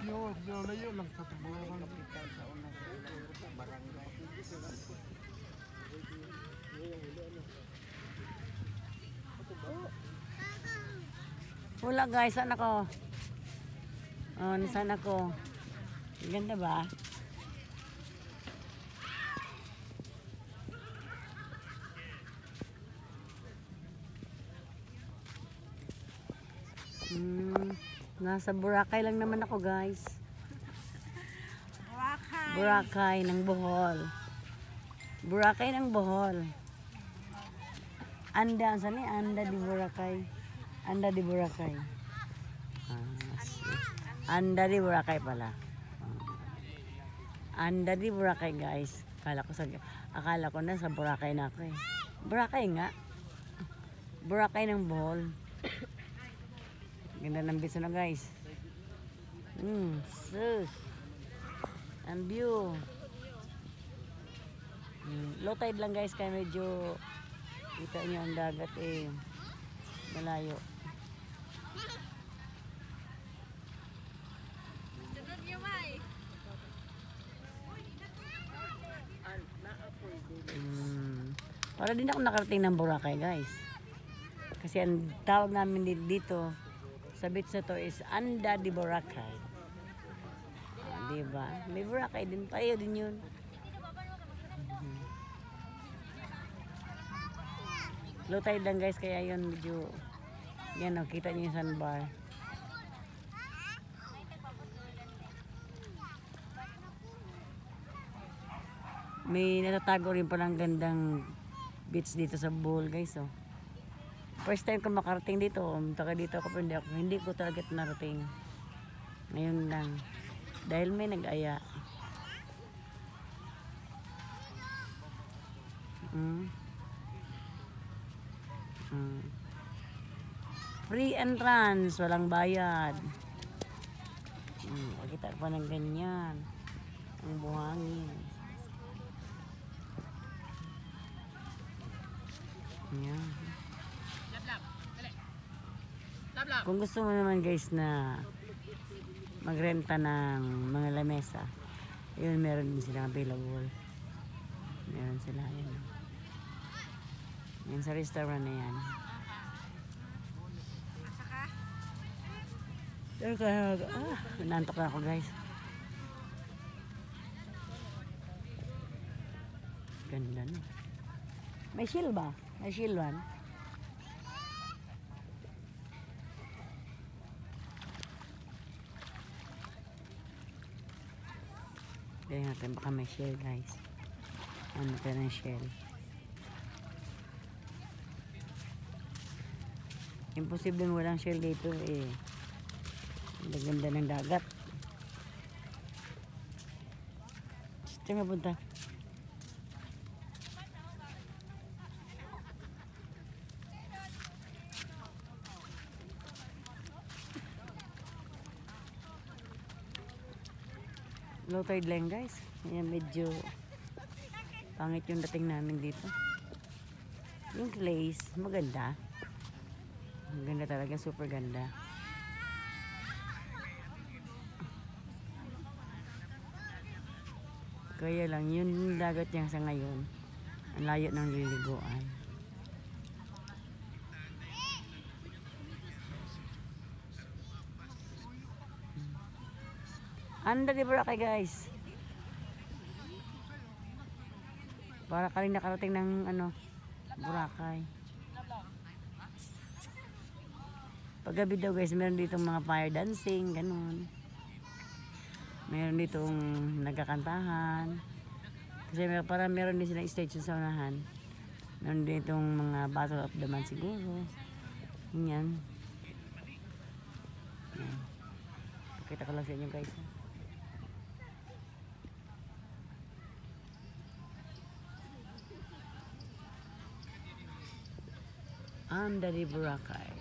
Yun, layo lang sa tuburan. Kapital sa una sa barangay. Wala guys, saan ako? Oh, nasaan ako? Ganda ba? Nasa Boracay lang naman ako guys. Boracay ng Bohol. Boracay ng Bohol. Anda, saan ni? Anda di Boracay. Anda di Boracay. Anda di Boracay pala. Anda di Boracay guys. Akala ko na sa Boracay na ako eh. Boracay nga. Boracay ng Bohol. Ganda ng biso na guys. Sus. Ang view. Low tide lang guys kaya medyo kita nyo ang dagat eh. Malayo. Para din ako nakarating ng Boracay guys. Kasi ang tawag namin dito sa beach na to is Anda di Boracay. Diba? May Boracay din. Tayo din yun. Low tide lang guys. Kaya yun medyo yan o. Kita nyo yung sandbar. May natatago rin palang gandang beach dito sa Bohol guys oh. First time ko makarating dito. Taka dito ako pero hindi ko talaga narating. Ngayon lang. Dahil may nag-aya. Free entrance. Walang bayad. Pakita pa ng ganyan. Ang buhangin. Yan. Kung gusto mo naman guys na magrenta ng mga lamesa, yun meron din sila available. Meron sila yan. Yan sa restaurant na yan. Nantok na ako guys. Ganda na. May shield ba? May shield one? Tignan natin baka may shell guys. Ano ka ng shell? Imposible walang shell dito eh. Ang ganda ng dagat. Saan nga punta? Low tide lang guys. Ayan, medyo pangit yung dating namin dito. Yung place maganda. Maganda talaga, super ganda. Kaya lang yung dagat niya sa ngayon ang layo ng liliguan. Anda di Boracay guys. Para ka rin nakarating ng Boracay. Paggabi daw guys, meron ditong mga fire dancing, ganun. Meron ditong nagkakantahan. Kasi parang meron din silang stage sa unahan. Meron ditong mga battle of the man siguro. Yan. Yan. Pakita ko lang sa inyo guys. Anda di Boracay.